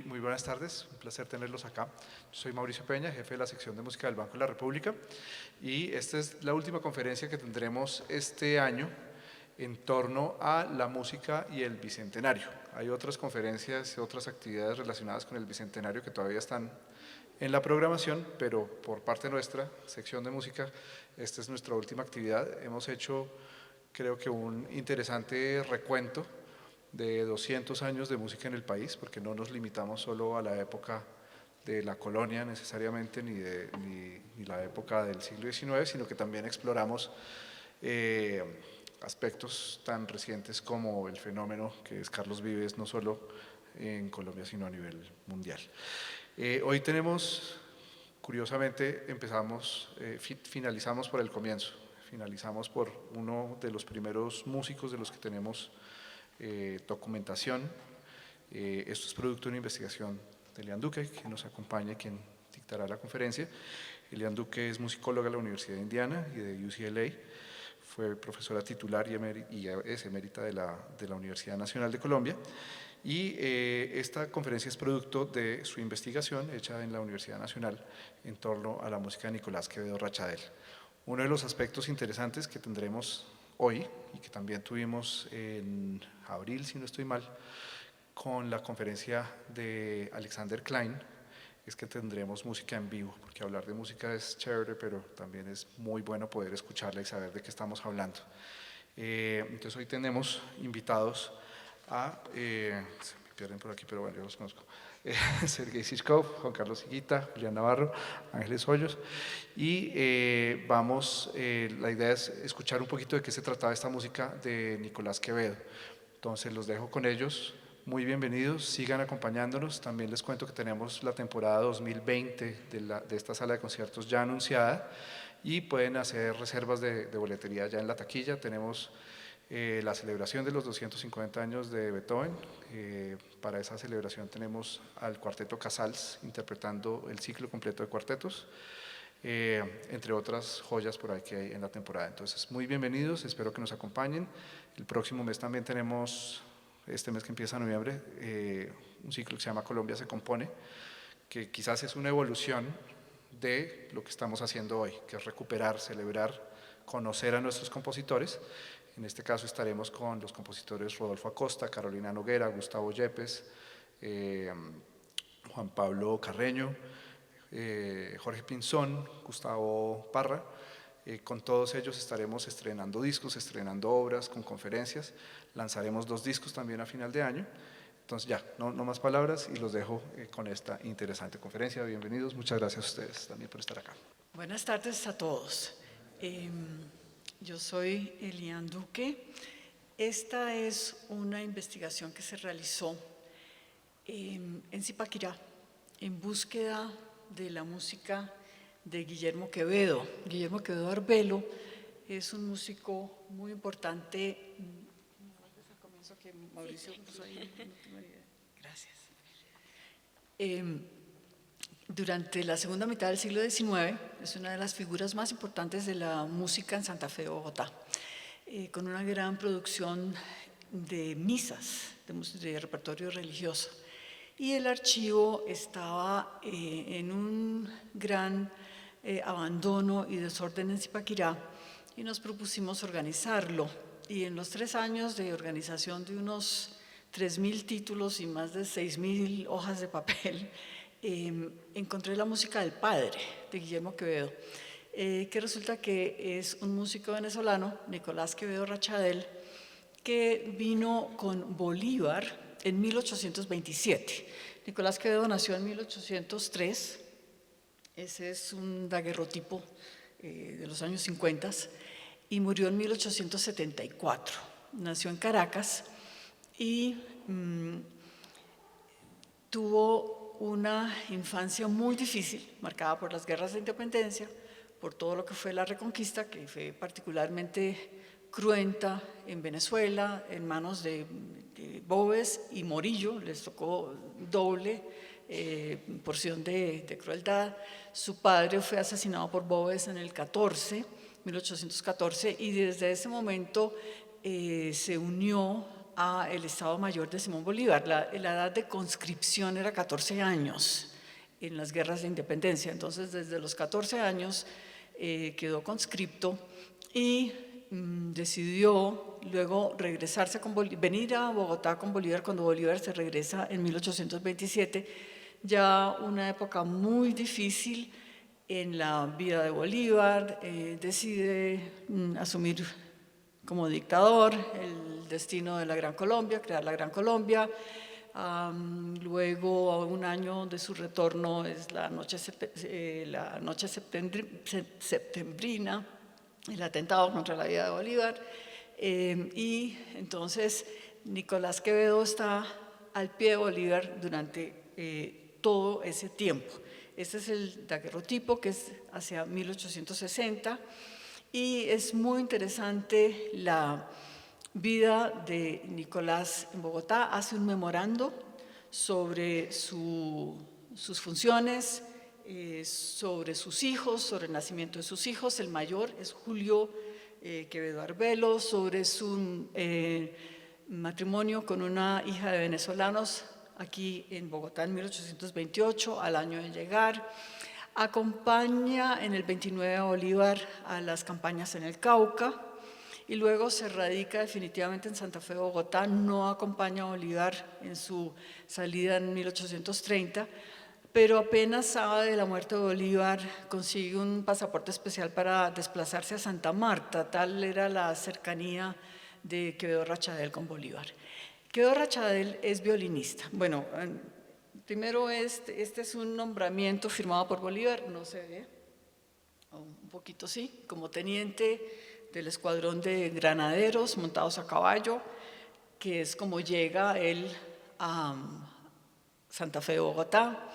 Muy buenas tardes, un placer tenerlos acá. Yo soy Mauricio Peña, jefe de la sección de música del Banco de la República, y esta es la última conferencia que tendremos este año en torno a la música y el Bicentenario. Hay otras conferencias y otras actividades relacionadas con el Bicentenario que todavía están en la programación, pero por parte nuestra, sección de música, esta es nuestra última actividad. Hemos hecho, creo que un interesante recuento de 200 años de música en el país, porque no nos limitamos solo a la época de la colonia necesariamente, ni la época del siglo XIX, sino que también exploramos aspectos tan recientes como el fenómeno que es Carlos Vives, no solo en Colombia, sino a nivel mundial. Hoy tenemos, curiosamente, finalizamos por el comienzo, finalizamos por uno de los primeros músicos de los que tenemos documentación. Esto es producto de una investigación de Elian Duque, que nos acompaña, quien dictará la conferencia. Elian Duque es musicóloga de la Universidad de Indiana y de UCLA, fue profesora titular y es emérita de la Universidad Nacional de Colombia, y esta conferencia es producto de su investigación hecha en la Universidad Nacional en torno a la música de Nicolás Quevedo Rachadel. Uno de los aspectos interesantes que tendremos hoy, y que también tuvimos en abril, si no estoy mal, con la conferencia de Alexander Klein, es que tendremos música en vivo, porque hablar de música es chévere, pero también es muy bueno poder escucharla y saber de qué estamos hablando. Entonces hoy tenemos invitados a, se me pierden por aquí, pero bueno, yo los conozco, Sergei Shishkov, Juan Carlos Higuita, Julián Navarro, Ángeles Hoyos, y la idea es escuchar un poquito de qué se trataba esta música de Nicolás Quevedo. Entonces los dejo con ellos. Muy bienvenidos, sigan acompañándonos. También les cuento que tenemos la temporada 2020 de esta sala de conciertos ya anunciada y pueden hacer reservas de boletería ya en la taquilla. Tenemos la celebración de los 250 años de Beethoven. Para esa celebración tenemos al Cuarteto Casals interpretando el ciclo completo de cuartetos, entre otras joyas por ahí que hay en la temporada. Entonces, muy bienvenidos, espero que nos acompañen. El próximo mes también tenemos, este mes que empieza en noviembre, un ciclo que se llama Colombia se compone, que quizás es una evolución de lo que estamos haciendo hoy, que es recuperar, celebrar, conocer a nuestros compositores. En este caso estaremos con los compositores Rodolfo Acosta, Carolina Noguera, Gustavo Yepes, Juan Pablo Carreño, Jorge Pinzón, Gustavo Parra. Con todos ellos estaremos estrenando discos, estrenando obras, con conferencias. Lanzaremos 2 discos también a final de año. Entonces ya, no más palabras y los dejo con esta interesante conferencia. Bienvenidos, muchas gracias a ustedes también por estar acá. Buenas tardes a todos. Yo soy Elian Duque. Esta es una investigación que se realizó en Zipaquirá en búsqueda de la música de Guillermo Quevedo. Guillermo Quevedo Arbelo es un músico muy importante. Gracias. Durante la segunda mitad del siglo XIX es una de las figuras más importantes de la música en Santa Fe, Bogotá, con una gran producción de misas, de repertorio religioso. Y el archivo estaba en un gran abandono y desorden en Zipaquirá y nos propusimos organizarlo. Y en los 3 años de organización de unos 3.000 títulos y más de 6.000 hojas de papel, encontré la música del padre de Guillermo Quevedo, que resulta que es un músico venezolano, Nicolás Quevedo Rachadel, que vino con Bolívar en 1827. Nicolás Quevedo nació en 1803, ese es un daguerrotipo de los años 50, y murió en 1874. Nació en Caracas y tuvo una infancia muy difícil, marcada por las guerras de independencia, por todo lo que fue la Reconquista, que fue particularmente cruenta en Venezuela, en manos de Boves y Morillo. Les tocó doble porción de crueldad. Su padre fue asesinado por Boves en el 1814, y desde ese momento se unió al Estado Mayor de Simón Bolívar. La edad de conscripción era 14 años en las guerras de independencia, entonces desde los 14 años quedó conscripto y decidió luego regresarse venir a Bogotá con Bolívar cuando Bolívar se regresa en 1827, ya una época muy difícil en la vida de Bolívar. Decide asumir como dictador el destino de la Gran Colombia, crear la Gran Colombia. Luego, a un año de su retorno, es la noche septembrina, el atentado contra la vida de Bolívar. Y entonces Nicolás Quevedo está al pie de Bolívar durante todo ese tiempo. Este es el daguerrotipo, que es hacia 1860, y es muy interesante la vida de Nicolás en Bogotá. Hace un memorando sobre sus funciones, sobre sus hijos, sobre el nacimiento de sus hijos. El mayor es Julio Quevedo Arbelo, sobre su matrimonio con una hija de venezolanos aquí en Bogotá en 1828, al año de llegar. Acompaña en el 29 a Bolívar a las campañas en el Cauca y luego se radica definitivamente en Santa Fe, Bogotá. No acompaña a Bolívar en su salida en 1830, pero apenas sabe de la muerte de Bolívar, consigue un pasaporte especial para desplazarse a Santa Marta. Tal era la cercanía de Quevedo Rachadel con Bolívar. Quevedo Rachadel es violinista. Bueno, primero este es un nombramiento firmado por Bolívar, no se ve, un poquito sí, como teniente del escuadrón de granaderos montados a caballo, que es como llega él a Santa Fe de Bogotá,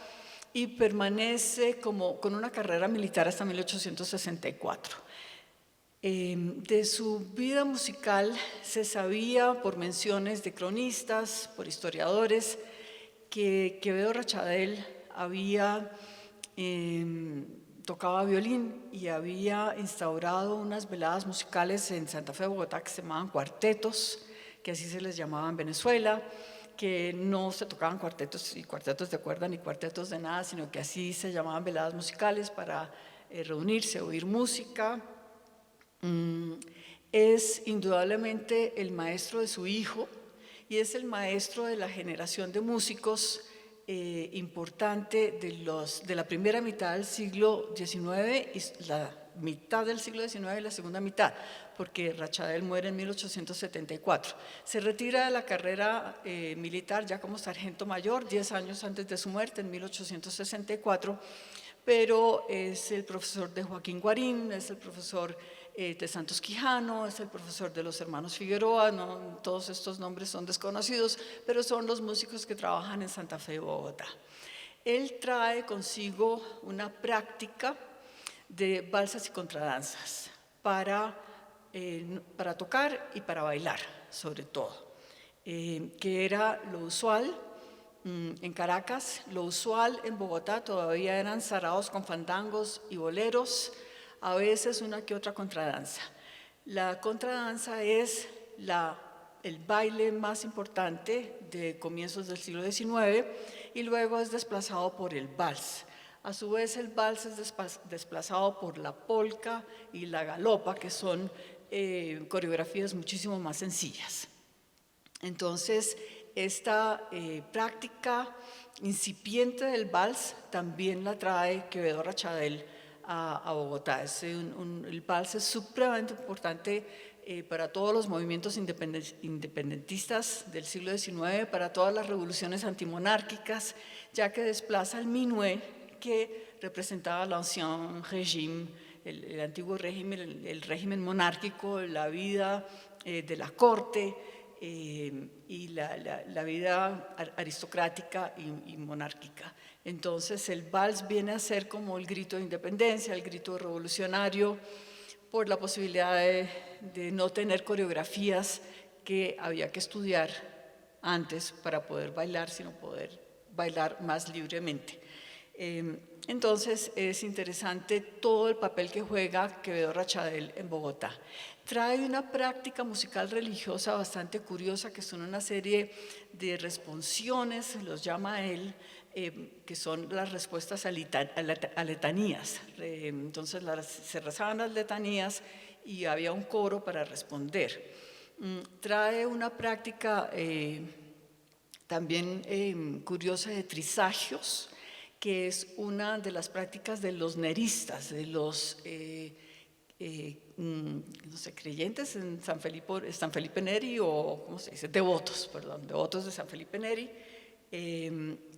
y permanece con una carrera militar hasta 1864. De su vida musical se sabía por menciones de cronistas, por historiadores, que Quevedo Rachadel tocaba violín y había instaurado unas veladas musicales en Santa Fe de Bogotá que se llamaban cuartetos, que así se les llamaba en Venezuela, que no se tocaban cuartetos y cuartetos de cuerda ni cuartetos de nada, sino que así se llamaban veladas musicales para reunirse, oír música. Es indudablemente el maestro de su hijo y es el maestro de la generación de músicos importante de la primera mitad del siglo XIX y la mitad del siglo XIX y la segunda mitad, porque Rachadel muere en 1874. Se retira de la carrera militar ya como sargento mayor, 10 años antes de su muerte, en 1864, pero es el profesor de Joaquín Guarín, es el profesor de Santos Quijano, es el profesor de los hermanos Figueroa. No, todos estos nombres son desconocidos, pero son los músicos que trabajan en Santa Fe, Bogotá. Él trae consigo una práctica de valsas y contradanzas para tocar y para bailar, sobre todo, que era lo usual en Caracas. Lo usual en Bogotá todavía eran saraos con fandangos y boleros, a veces una que otra contradanza. La contradanza es el baile más importante de comienzos del siglo XIX y luego es desplazado por el vals. A su vez, el vals es desplazado por la polka y la galopa, que son coreografías muchísimo más sencillas. Entonces, esta práctica incipiente del vals también la trae Quevedo Rachadel a Bogotá. El vals es supremamente importante para todos los movimientos independentistas del siglo XIX, para todas las revoluciones antimonárquicas, ya que desplaza el minuet que representaba l'ancien régime, el antiguo régimen, el régimen monárquico, la vida de la corte y la vida aristocrática y monárquica. Entonces el vals viene a ser como el grito de independencia, el grito revolucionario, por la posibilidad de no tener coreografías que había que estudiar antes para poder bailar, sino poder bailar más libremente. Entonces es interesante todo el papel que juega Quevedo Rachadel en Bogotá. Trae una práctica musical religiosa bastante curiosa, que son una serie de responsiones, los llama él, que son las respuestas a letanías. Entonces se rezaban las letanías y había un coro para responder. Trae una práctica también curiosa de trisagios, que es una de las prácticas de los neristas, de los no sé, creyentes en San Felipe Neri, o ¿cómo se dice? Devotos de San Felipe Neri.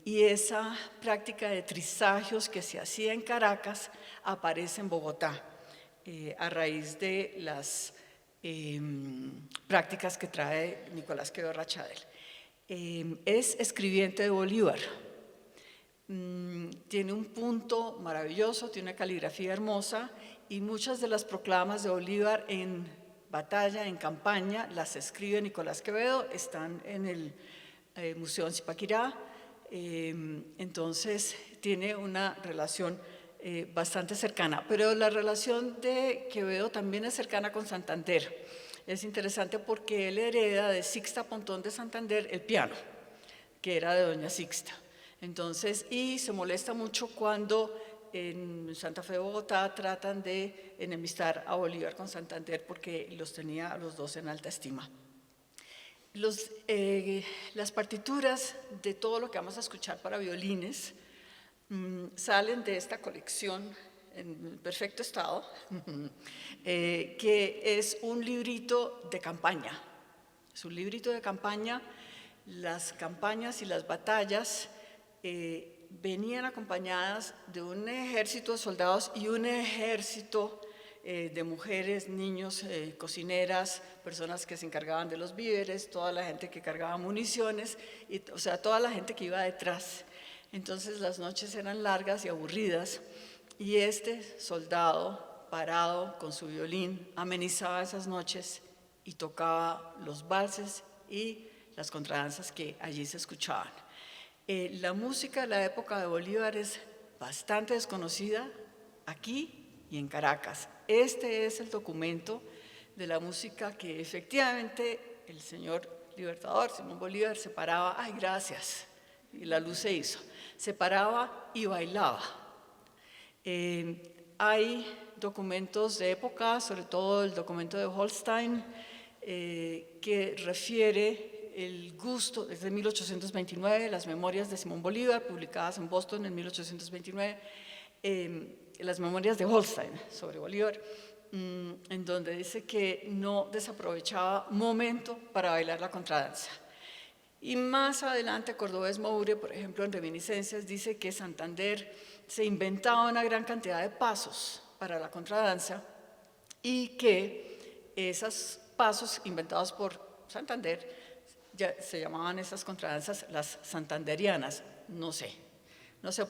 Y esa práctica de trisagios que se hacía en Caracas aparece en Bogotá a raíz de las prácticas que trae Nicolás Quevedo Rachadel. Es escribiente de Bolívar. Tiene un punto maravilloso, tiene una caligrafía hermosa, y muchas de las proclamas de Bolívar en batalla, en campaña, las escribe Nicolás Quevedo, están en el Museo en Zipaquirá. Entonces tiene una relación bastante cercana, pero la relación de Quevedo también es cercana con Santander. Es interesante porque él hereda de Sixta Pontón de Santander el piano, que era de doña Sixta. Entonces, y se molesta mucho cuando en Santa Fe, Bogotá, tratan de enemistar a Bolívar con Santander, porque los tenía a los dos en alta estima. Las partituras de todo lo que vamos a escuchar para violines salen de esta colección en perfecto estado, que es un librito de campaña. Es un librito de campaña. Las campañas y las batallas venían acompañadas de un ejército de soldados y un ejército de mujeres, niños, cocineras, personas que se encargaban de los víveres, toda la gente que cargaba municiones, o sea, toda la gente que iba detrás. Entonces las noches eran largas y aburridas, y este soldado parado con su violín amenizaba esas noches y tocaba los valses y las contradanzas que allí se escuchaban. La música de la época de Bolívar es bastante desconocida aquí y en Caracas. Este es el documento de la música que efectivamente el señor libertador Simón Bolívar se paraba, ¡ay, gracias! Y la luz se hizo. Se paraba y bailaba. Hay documentos de época, sobre todo el documento de Holstein, que refiere el gusto, desde 1829, las memorias de Simón Bolívar, publicadas en Boston en 1829, las memorias de Holstein sobre Bolívar, en donde dice que no desaprovechaba momento para bailar la contradanza. Y más adelante, Cordobés Moure, por ejemplo, en Reminiscencias, dice que Santander se inventaba una gran cantidad de pasos para la contradanza, y que esos pasos inventados por Santander ya se llamaban esas contradanzas las santanderianas. No sé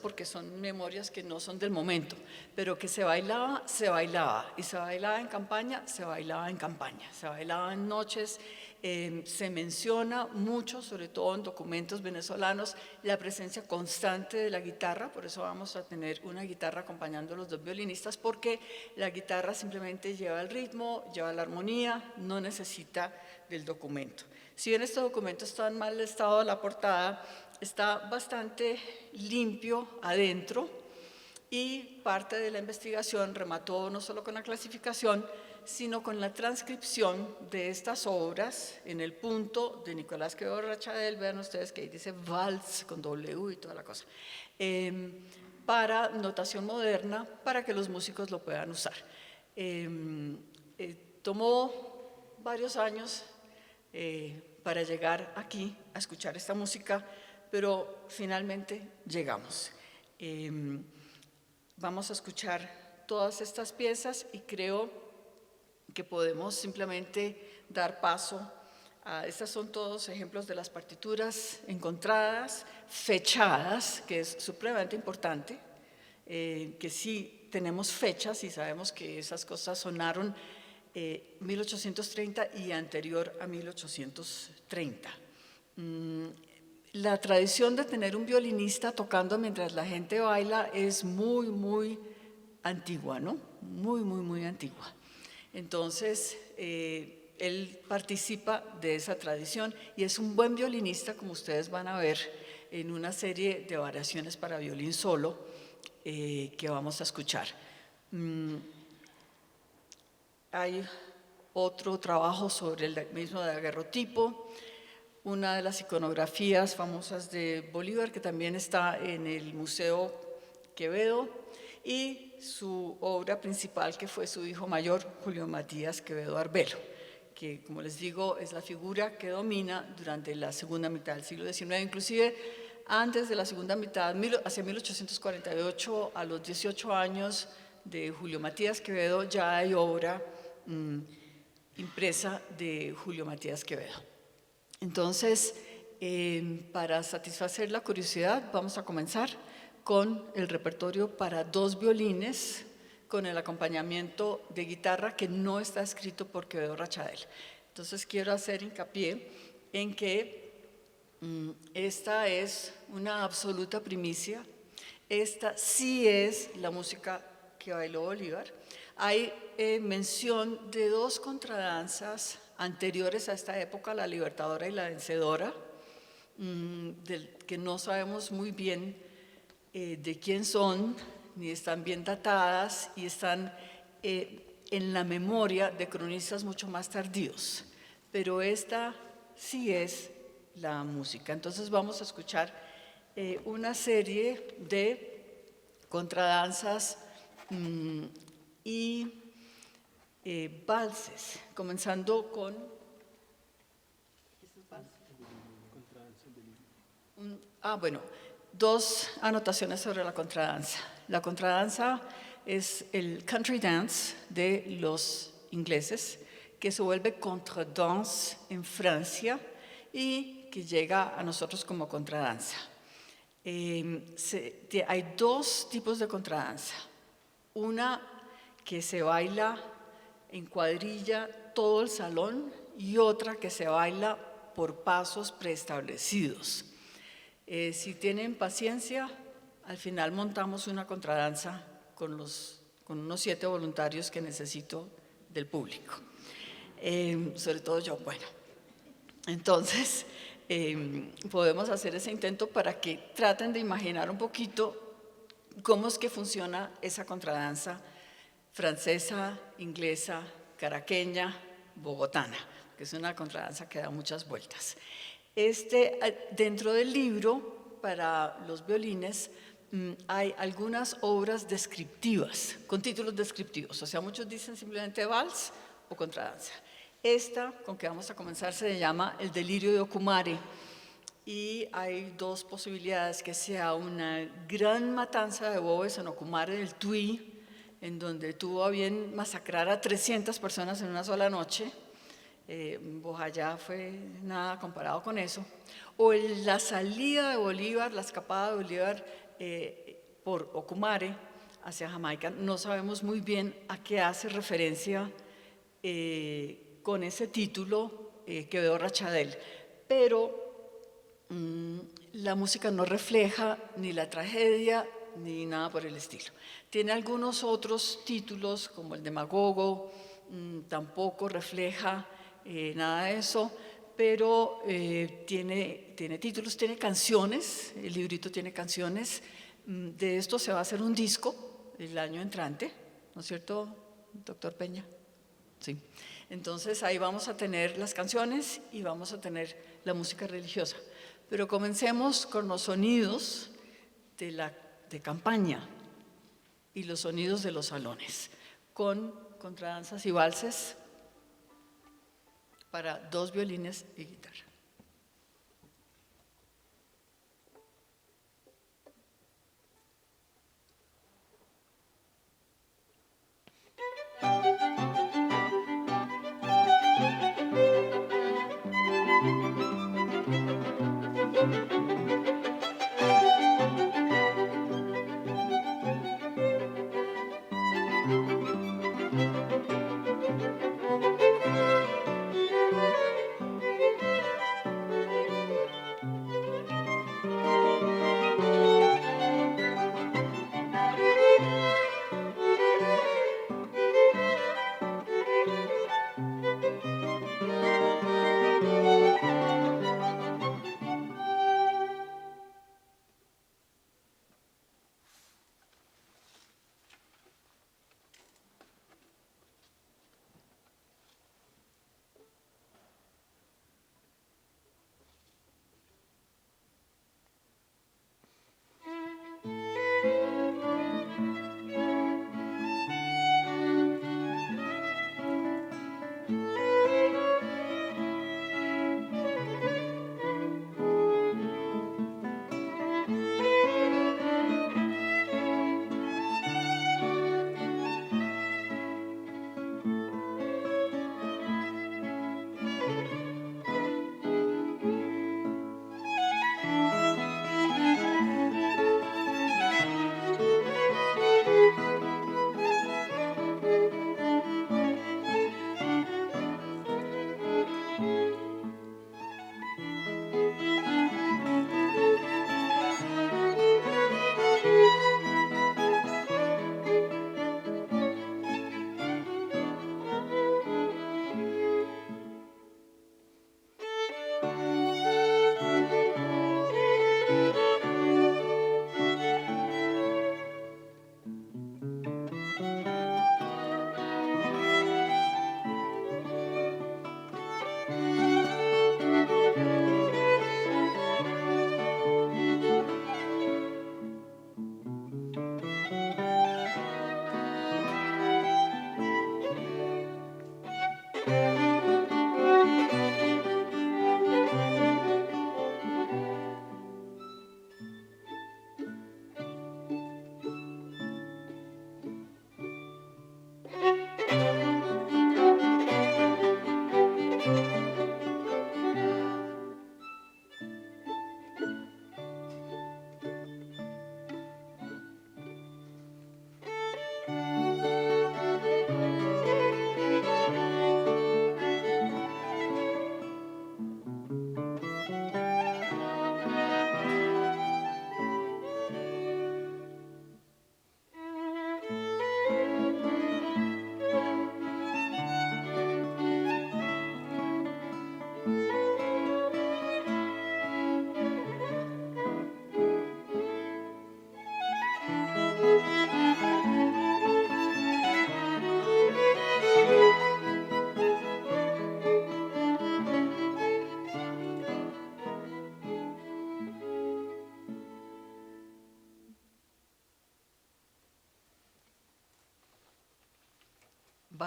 porque son memorias que no son del momento, pero que se bailaba, y se bailaba en campaña, se bailaba en noches. Se menciona mucho, sobre todo en documentos venezolanos, la presencia constante de la guitarra. Por eso vamos a tener una guitarra acompañando a los dos violinistas, porque la guitarra simplemente lleva el ritmo, lleva la armonía, no necesita del documento. Si bien este documento está en mal estado, la portada está bastante limpio adentro, y parte de la investigación remató no solo con la clasificación, sino con la transcripción de estas obras en el punto de Nicolás Quevedo Rachadel. Vean ustedes que ahí dice vals con W y toda la cosa, para notación moderna, para que los músicos lo puedan usar. Tomó varios años para llegar aquí a escuchar esta música, pero finalmente llegamos. Vamos a escuchar todas estas piezas, y creo que podemos simplemente dar paso a, estas son todos ejemplos de las partituras encontradas, fechadas, que es supremamente importante, que sí tenemos fechas y sabemos que esas cosas sonaron 1830 y anterior a 1830. la tradición de tener un violinista tocando mientras la gente baila es muy, muy antigua, ¿no? Muy, muy, muy antigua. Entonces, él participa de esa tradición y es un buen violinista, como ustedes van a ver en una serie de variaciones para violín solo que vamos a escuchar. Hay otro trabajo sobre el mismo daguerrotipo, una de las iconografías famosas de Bolívar que también está en el Museo Quevedo, y su obra principal, que fue su hijo mayor, Julio Matías Quevedo Arbelo, que, como les digo, es la figura que domina durante la segunda mitad del siglo XIX, inclusive antes de la segunda mitad, hacia 1848, a los 18 años de Julio Matías Quevedo, ya hay obra impresa de Julio Matías Quevedo. Entonces, para satisfacer la curiosidad, vamos a comenzar con el repertorio para 2 violines, con el acompañamiento de guitarra que no está escrito por Quevedo Rachadel. Entonces, quiero hacer hincapié en que esta es una absoluta primicia. Esta sí es la música que bailó Bolívar. Hay mención de 2 contradanzas anteriores a esta época, la Libertadora y la Vencedora, que no sabemos muy bien de quién son, ni están bien datadas, y están en la memoria de cronistas mucho más tardíos. Pero esta sí es la música. Entonces vamos a escuchar una serie de contradanzas y valses, comenzando con bueno, 2 anotaciones sobre la contradanza. La contradanza es el country dance de los ingleses, que se vuelve contradanse en Francia y que llega a nosotros como contradanza. Hay 2 tipos de contradanza. Una que se baila en cuadrilla todo el salón y otra que se baila por pasos preestablecidos. Si tienen paciencia, al final montamos una contradanza con unos 7 voluntarios que necesito del público, sobre todo yo. Bueno, entonces podemos hacer ese intento para que traten de imaginar un poquito cómo es que funciona esa contradanza francesa, inglesa, caraqueña, bogotana, que es una contradanza que da muchas vueltas. Dentro del libro, para los violines, hay algunas obras descriptivas, con títulos descriptivos. O sea, muchos dicen simplemente vals o contradanza. Esta, con que vamos a comenzar, se llama El delirio de Ocumare. Y hay 2 posibilidades: que sea una gran matanza de bobes en Ocumare del Tuy, en donde tuvo a bien masacrar a 300 personas en una sola noche. Bojayá fue nada comparado con eso. O la salida de Bolívar, la escapada de Bolívar por Ocumare hacia Jamaica. No sabemos muy bien a qué hace referencia con ese título Quevedo Rachadel, pero la música no refleja ni la tragedia ni nada por el estilo. Tiene algunos otros títulos, como el Demagogo, tampoco refleja nada de eso, pero tiene títulos, tiene canciones, el librito tiene canciones. De esto se va a hacer un disco el año entrante, ¿no es cierto, doctor Peña? Sí. Entonces ahí vamos a tener las canciones y vamos a tener la música religiosa. Pero comencemos con los sonidos de campaña y los sonidos de los salones, con contradanzas y valses para 2 violines y guitarra.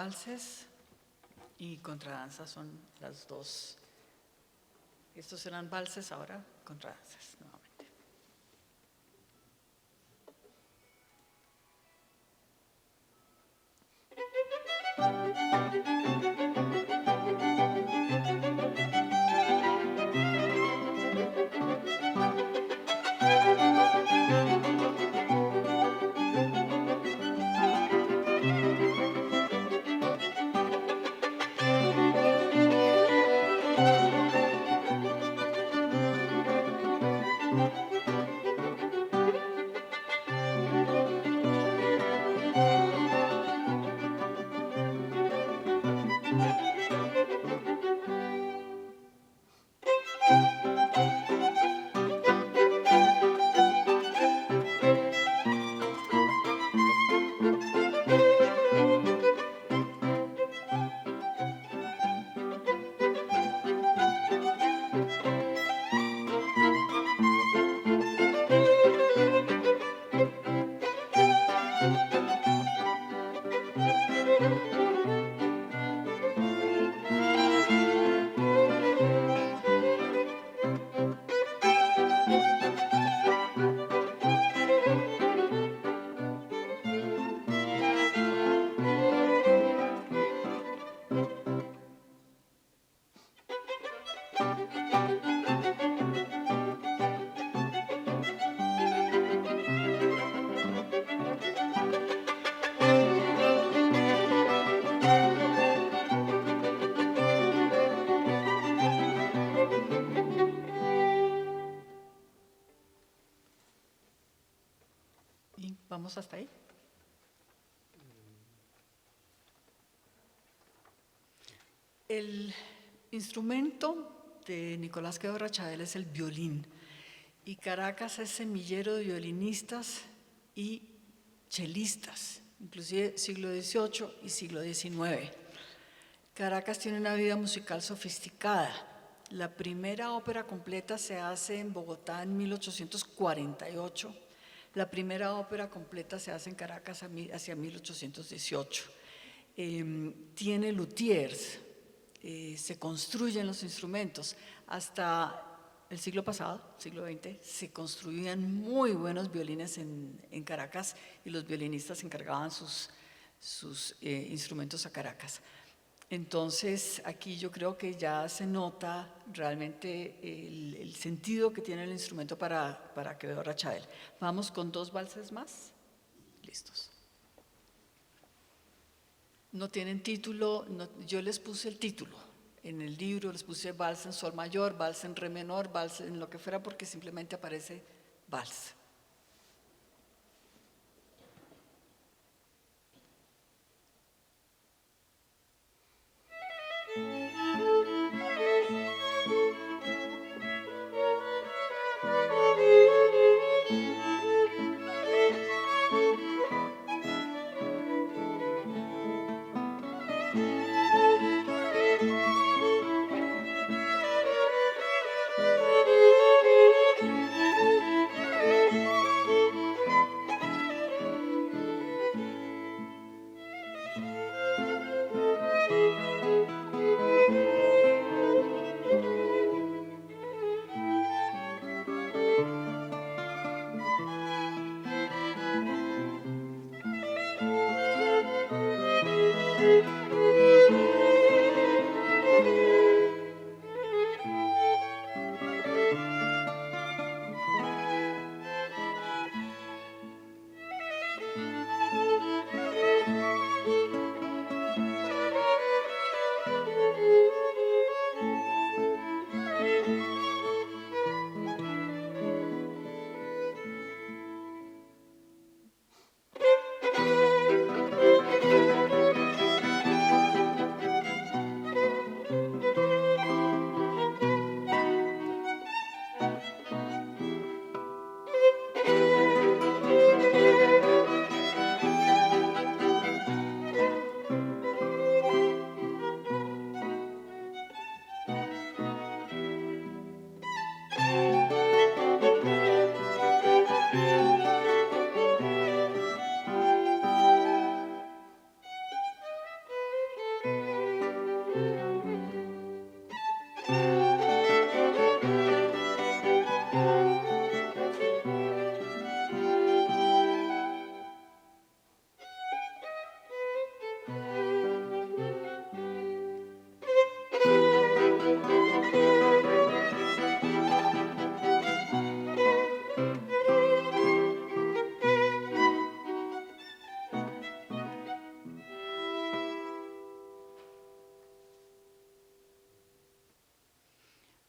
valses y contradanzas son las dos. Estos eran valses, ahora contradanzas nuevamente. ¿Y vamos hasta ahí? El instrumento de Nicolás Quevedo Chael es el violín, y Caracas es semillero de violinistas y chelistas, inclusive siglo XVIII y siglo XIX. Caracas tiene una vida musical sofisticada. La primera ópera completa se hace en Bogotá en 1848. La primera ópera completa se hace en Caracas hacia 1818. Tiene luthiers, se construyen los instrumentos. Hasta el siglo pasado, siglo XX, se construían muy buenos violines en Caracas, y los violinistas encargaban sus instrumentos a Caracas. Entonces, aquí yo creo que ya se nota realmente el sentido que tiene el instrumento para Quevedo Chael. Vamos con dos valses más. Listos. No tienen título, yo les puse el título. En el libro les puse vals en sol mayor, vals en re menor, vals en lo que fuera, porque simplemente aparece vals.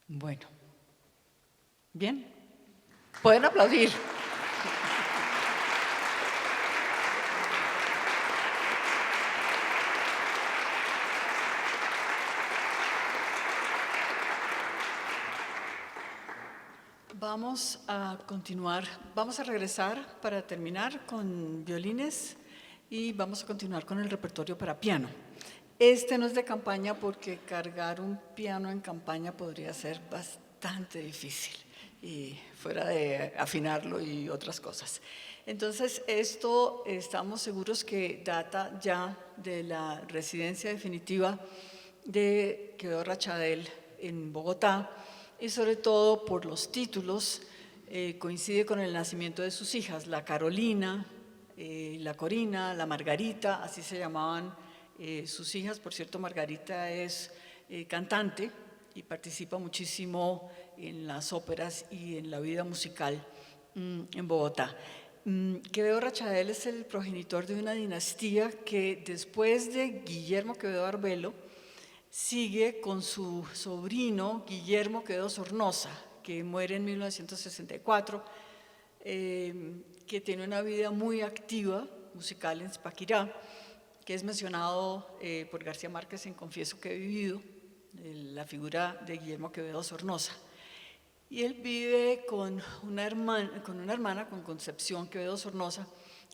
Bueno, bien, pueden aplaudir. Vamos a continuar, vamos a regresar para terminar con violines y vamos a continuar con el repertorio para piano. Este no es de campaña porque cargar un piano en campaña podría ser bastante difícil y fuera de afinarlo y otras cosas. Entonces, esto estamos seguros que data ya de la residencia definitiva de Quevedo Rachadel en Bogotá y sobre todo por los títulos, coincide con el nacimiento de sus hijas, la Carolina, la Corina, la Margarita, así se llamaban sus hijas. Por cierto, Margarita es cantante y participa muchísimo en las óperas y en la vida musical en Bogotá. Quevedo Rachadel es el progenitor de una dinastía que después de Guillermo Quevedo Arbelo sigue con su sobrino Guillermo Quevedo Sornosa, que muere en 1964, que tiene una vida muy activa musical en Zipaquirá, que es mencionado por García Márquez en Confieso que he vivido, la figura de Guillermo Quevedo Sornosa. Y él vive con una hermana, con Concepción Quevedo Sornosa,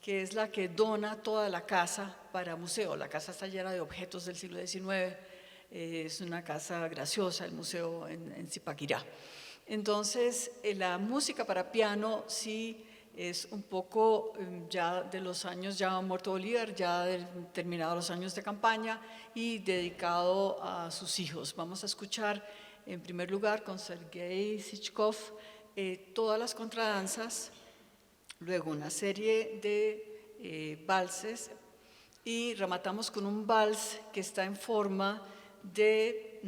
que es la que dona toda la casa para museo. La casa está llena de objetos del siglo XIX, es una casa graciosa, el museo en Zipaquirá. Entonces, la música para piano sí es un poco ya de los años, ya muerto Bolívar, ya terminados los años de campaña y dedicado a sus hijos. Vamos a escuchar en primer lugar con Sergei Sichkov todas las contradanzas, luego una serie de valses y rematamos con un vals que está en forma de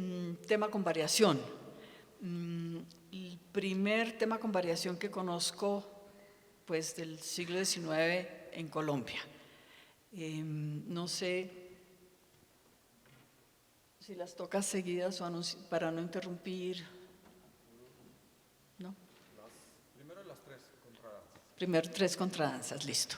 tema con variación. El primer tema con variación que conozco pues del siglo XIX en Colombia. No sé si las tocas seguidas o para no interrumpir. ¿No? Primero las tres contradanzas. Primero tres contradanzas, listo.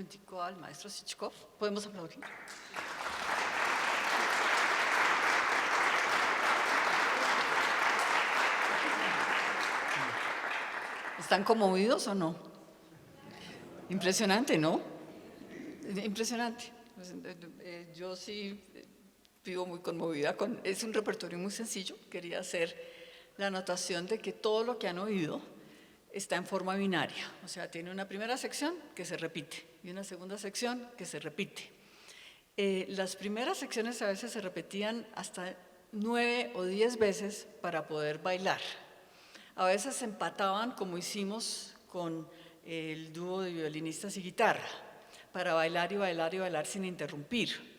momentico al maestro Sichkov. ¿Podemos aplaudir? ¿Están conmovidos o no? Impresionante, ¿no? Impresionante. Yo sí vivo muy conmovida con... Es un repertorio muy sencillo. Quería hacer la anotación de que todo lo que han oído está en forma binaria. O sea, tiene una primera sección que se repite y una segunda sección que se repite. Las primeras secciones a veces se repetían hasta 9 o 10 veces para poder bailar. A veces se empataban, como hicimos con el dúo de violinistas y guitarra, para bailar y bailar y bailar sin interrumpir.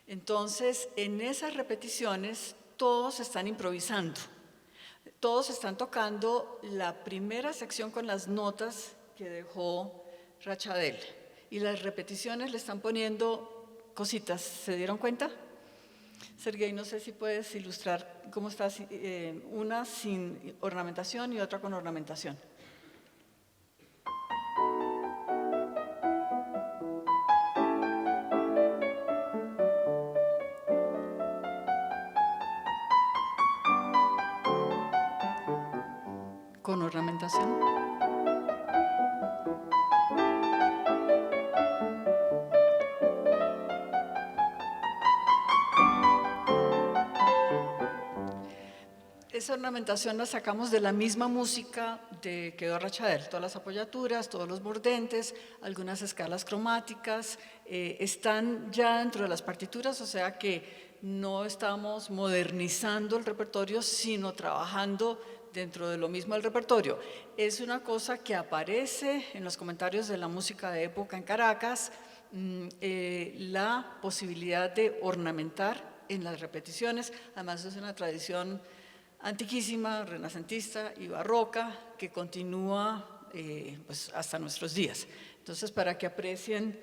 Entonces, en esas repeticiones, todos están improvisando. Todos están tocando la primera sección con las notas que dejó Rachadel. Y las repeticiones le están poniendo cositas. ¿Se dieron cuenta? Sergei, no sé si puedes ilustrar cómo está una sin ornamentación y otra con ornamentación. Con ornamentación. Esa ornamentación la sacamos de la misma música de Quedó Rachadel, todas las apoyaturas, todos los mordentes, algunas escalas cromáticas, están ya dentro de las partituras, o sea que no estamos modernizando el repertorio, sino trabajando dentro de lo mismo del repertorio. Es una cosa que aparece en los comentarios de la música de época en Caracas, la posibilidad de ornamentar en las repeticiones, además es una tradición antiquísima, renacentista y barroca que continúa pues hasta nuestros días. Entonces, para que aprecien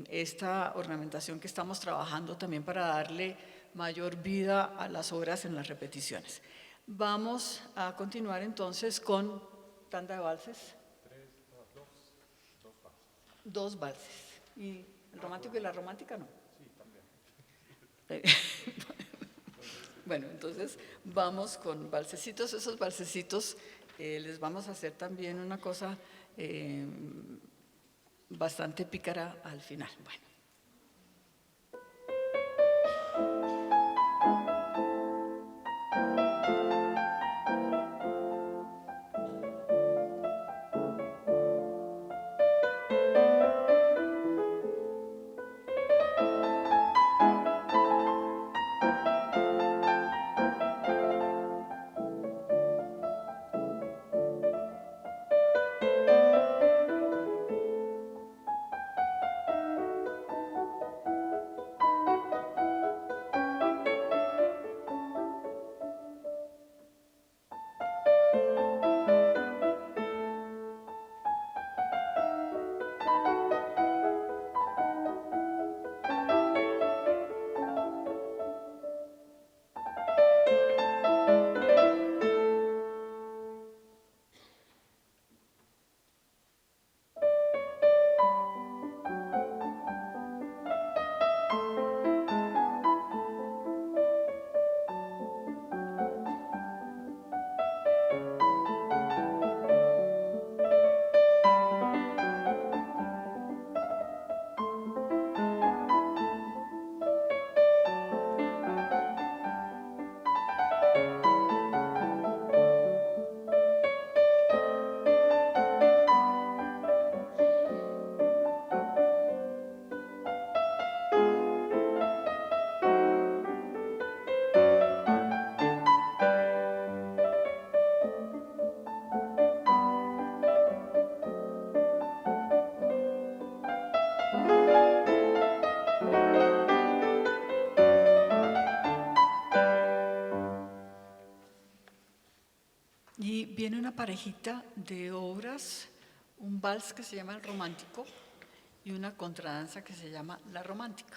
esta ornamentación que estamos trabajando también para darle mayor vida a las obras en las repeticiones. Vamos a continuar entonces con tanda de valses. Dos valses. ¿Y el romántico y la romántica no? Sí, también. Bueno, entonces vamos con valsecitos. Esos valsecitos les vamos a hacer también una cosa bastante pícara al final. Bueno. Y viene una parejita de obras, un vals que se llama El Romántico y una contradanza que se llama La Romántica.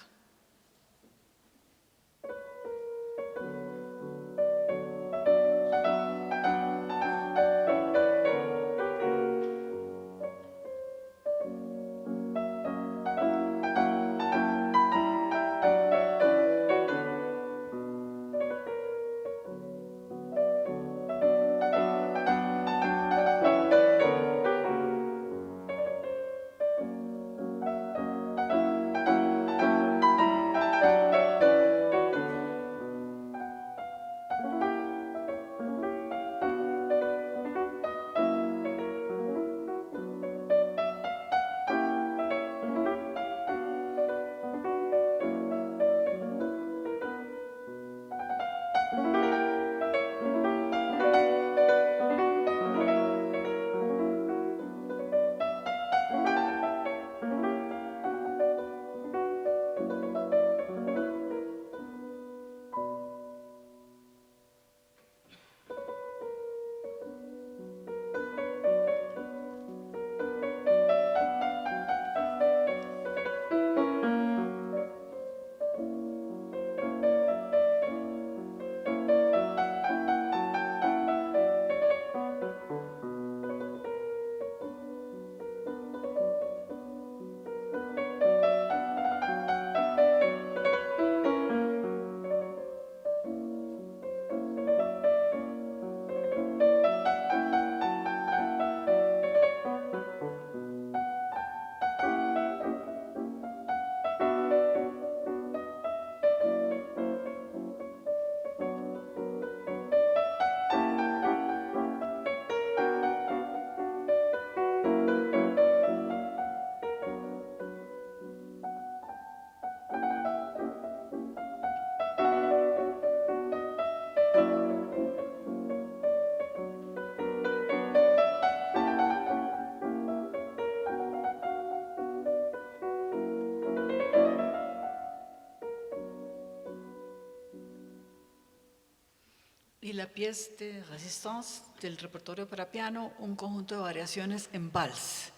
y la pièce de résistance del repertorio para piano, un conjunto de variaciones en vals.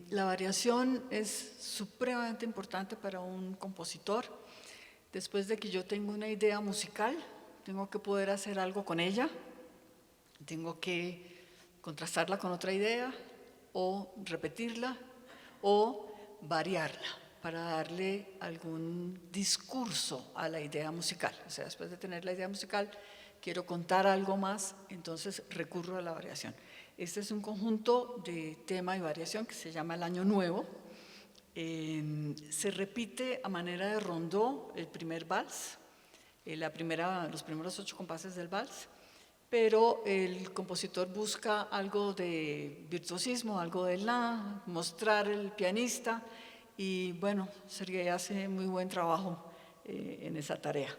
La variación es supremamente importante para un compositor. Después de que yo tengo una idea musical, tengo que poder hacer algo con ella, tengo que contrastarla con otra idea o repetirla o variarla para darle algún discurso a la idea musical. O sea, después de tener la idea musical, quiero contar algo más, entonces recurro a la variación. Este es un conjunto de tema y variación que se llama el Año Nuevo. Se repite a manera de rondó el primer vals, los primeros 8 compases del vals, pero el compositor busca algo de virtuosismo, algo de mostrar el pianista, y bueno, Sergei hace muy buen trabajo en esa tarea.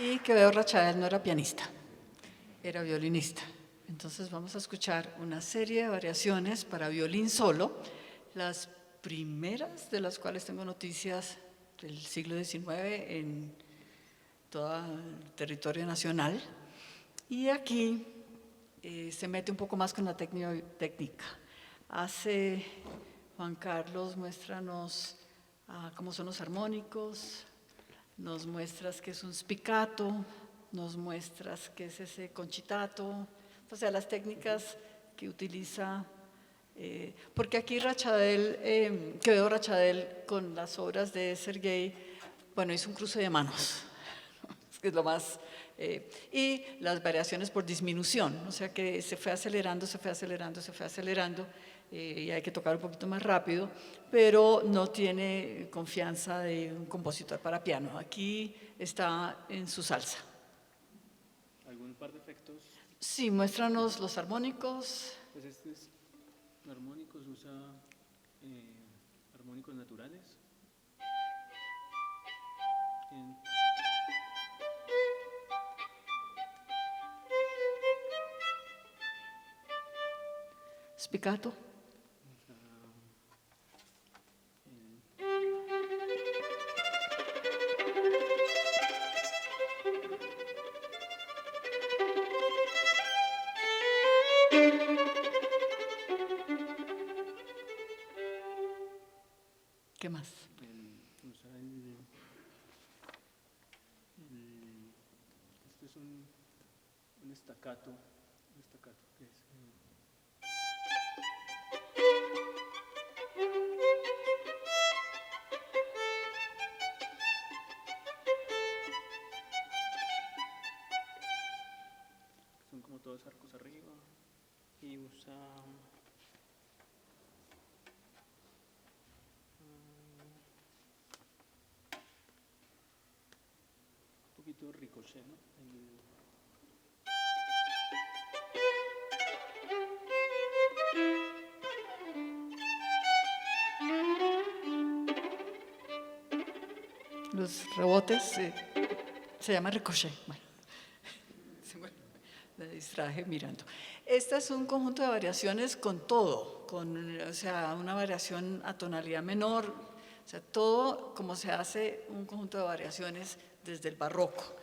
y Quevedo Rachadel no era pianista, era violinista. Entonces vamos a escuchar una serie de variaciones para violín solo, las primeras de las cuales tengo noticias del siglo XIX en todo el territorio nacional. Y aquí se mete un poco más con la técnica. Hace Juan Carlos, muéstranos cómo son los armónicos, nos muestras qué es un spiccato, nos muestras qué es ese concitato, o sea, las técnicas que utiliza, porque aquí Rachadel, Quevedo Rachadel con las obras de Sergei, bueno, hizo un cruce de manos, que es lo más, y las variaciones por disminución, o sea que se fue acelerando, se fue acelerando, se fue acelerando, y hay que tocar un poquito más rápido, pero no tiene confianza de un compositor para piano. Aquí está en su salsa. ¿Algún par de efectos? Sí, muéstranos los armónicos. Pues este es armónicos, usa armónicos naturales. En Spiccato. ¿Qué más? Usa este es un staccato que es son como todos arcos arriba y usa un poquito de ricochet, ¿no? Los rebotes se llama ricochet. Bueno, me distraje mirando. Este es un conjunto de variaciones con todo, o sea, una variación a tonalidad menor, o sea, todo como se hace un conjunto de variaciones desde el barroco.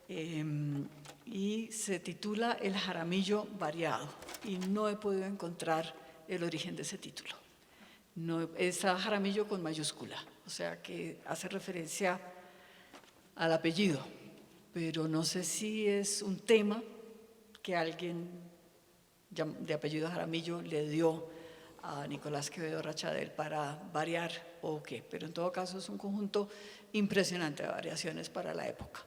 Y se titula El Jaramillo Variado, y no he podido encontrar el origen de ese título. No, es Jaramillo con mayúscula, o sea que hace referencia al apellido, pero no sé si es un tema que alguien de apellido Jaramillo le dio a Nicolás Quevedo Rachadel para variar o qué, pero en todo caso es un conjunto impresionante de variaciones para la época.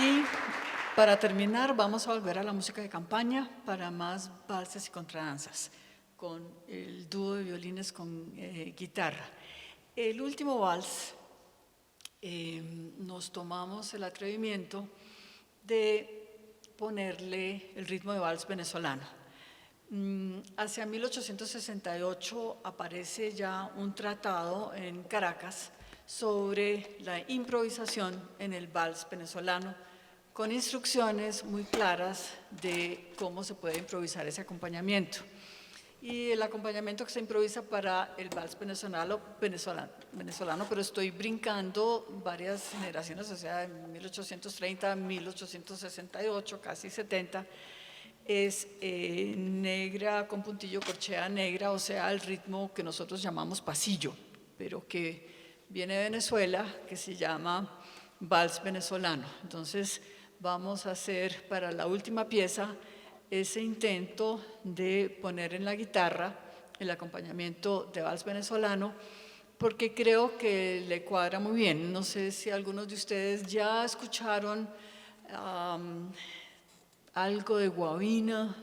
Y para terminar, vamos a volver a la música de campaña para más valses y contradanzas, con el dúo de violines con guitarra. El último vals, nos tomamos el atrevimiento de ponerle el ritmo de vals venezolano. Hacia 1868 aparece ya un tratado en Caracas sobre la improvisación en el vals venezolano, con instrucciones muy claras de cómo se puede improvisar ese acompañamiento. Y el acompañamiento que se improvisa para el vals venezolano, pero estoy brincando varias generaciones, o sea, en 1830, 1868, casi 70, es negra con puntillo, corchea negra, o sea, el ritmo que nosotros llamamos pasillo, pero que viene de Venezuela, que se llama vals venezolano. Entonces, vamos a hacer para la última pieza ese intento de poner en la guitarra el acompañamiento de vals venezolano, porque creo que le cuadra muy bien. No sé si algunos de ustedes ya escucharon algo de guabina,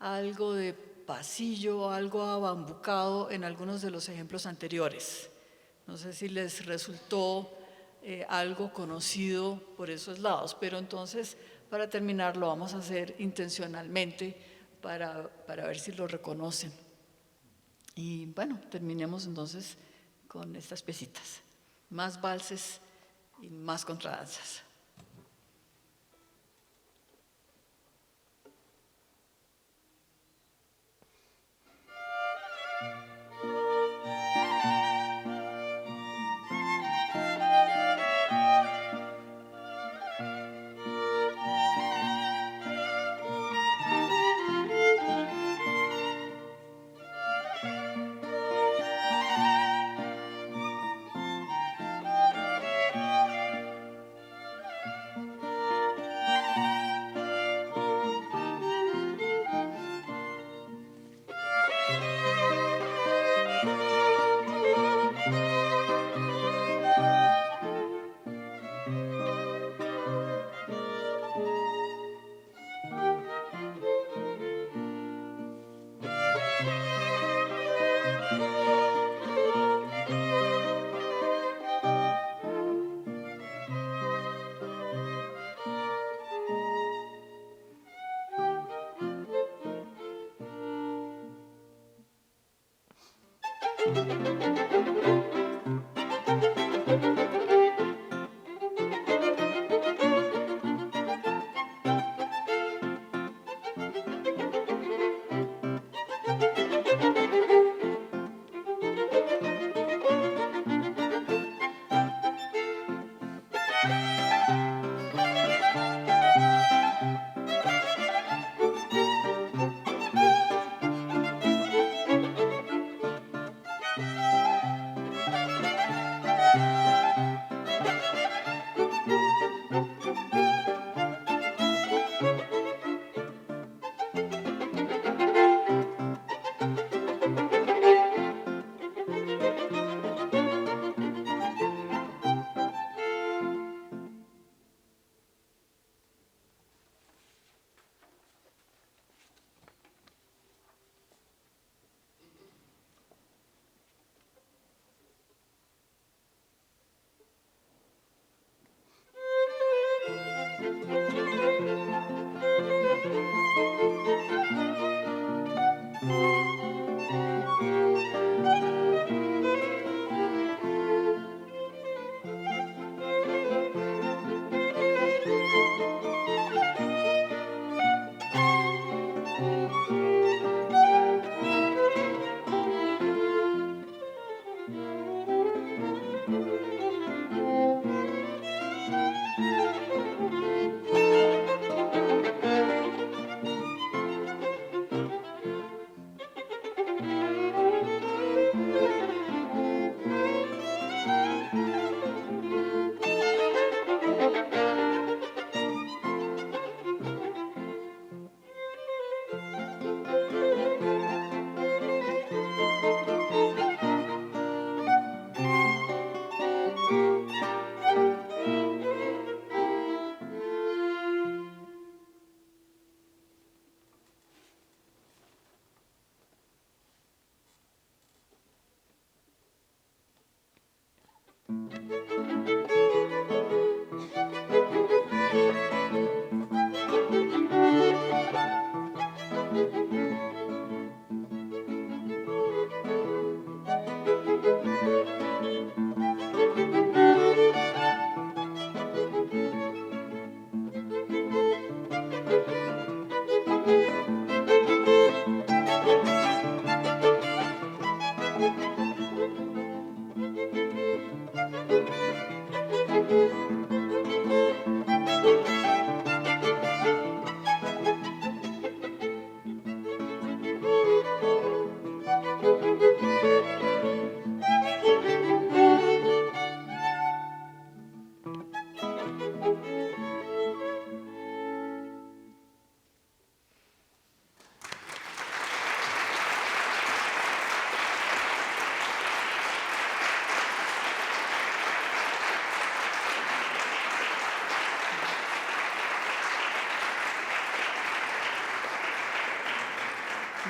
algo de pasillo, algo abambucado en algunos de los ejemplos anteriores. No sé si les resultó algo conocido por esos lados, pero entonces para terminar lo vamos a hacer intencionalmente para ver si lo reconocen. Y bueno, terminemos entonces con estas piecitas. Más valses y más contradanzas.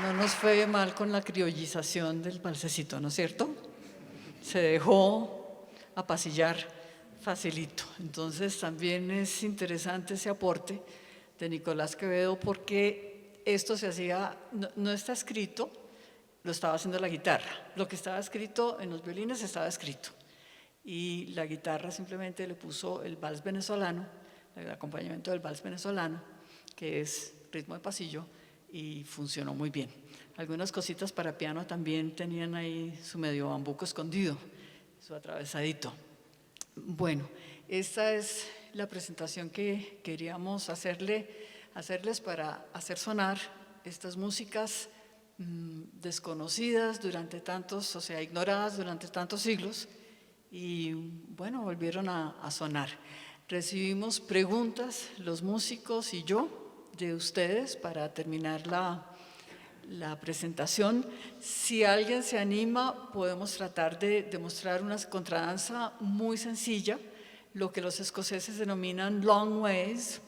No nos fue mal con la criollización del balsecito, ¿no es cierto? Se dejó apasillar facilito. Entonces también es interesante ese aporte de Nicolás Quevedo porque esto se hacía, no está escrito, lo estaba haciendo la guitarra. Lo que estaba escrito en los violines estaba escrito. Y la guitarra simplemente le puso el vals venezolano, el acompañamiento del vals venezolano, que es ritmo de pasillo, y funcionó muy bien. Algunas cositas para piano también tenían ahí su medio bambuco escondido, su atravesadito. Bueno, esta es la presentación que queríamos hacerles para hacer sonar estas músicas desconocidas durante tantos, o sea, ignoradas durante tantos siglos, y bueno, volvieron a sonar. Recibimos preguntas, los músicos y yo, de ustedes para terminar la presentación. Si alguien se anima, podemos tratar de demostrar una contradanza muy sencilla, lo que los escoceses denominan long ways,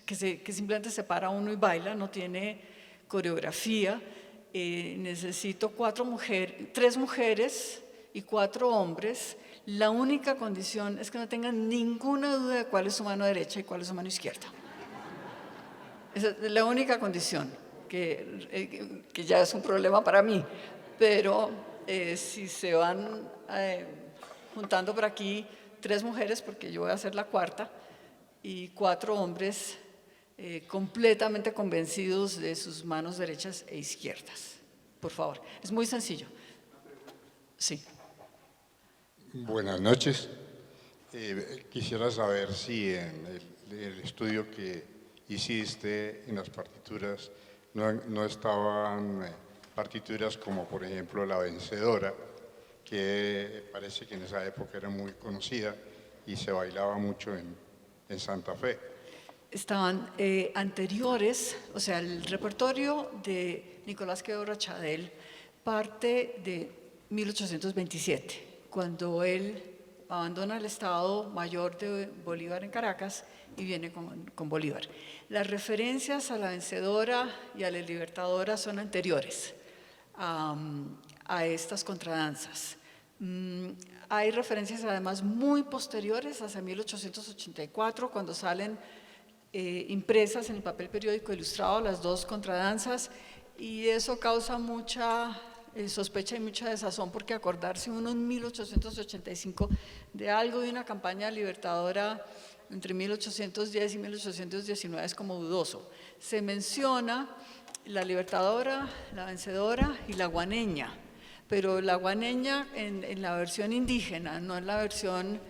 que simplemente se para uno y baila, no tiene coreografía. Necesito 3 mujeres y 4 hombres. La única condición es que no tengan ninguna duda de cuál es su mano derecha y cuál es su mano izquierda. Esa es la única condición, que ya es un problema para mí, pero Si se van juntando por aquí 3 mujeres, porque yo voy a ser la cuarta, y 4 hombres completamente convencidos de sus manos derechas e izquierdas. Por favor, es muy sencillo. Sí. Buenas noches. Quisiera saber si en el estudio que hiciste en las partituras no estaban partituras como por ejemplo La Vencedora, que parece que en esa época era muy conocida y se bailaba mucho en Santa Fe. Estaban anteriores, o sea, el repertorio de Nicolás Quevedo Rachadel parte de 1827, cuando él abandona el Estado Mayor de Bolívar en Caracas y viene con Bolívar. Las referencias a La Vencedora y a La Libertadora son anteriores a estas contradanzas. Hay referencias además muy posteriores, hacia 1884, cuando salen impresas en el papel periódico ilustrado las 2 contradanzas, y eso causa mucha sospecha y mucha desazón, porque acordarse uno en 1885 de algo de una campaña libertadora entre 1810 y 1819 es como dudoso. Se menciona la Libertadora, la Vencedora y la Guaneña, pero la guaneña en la versión indígena, no en la versión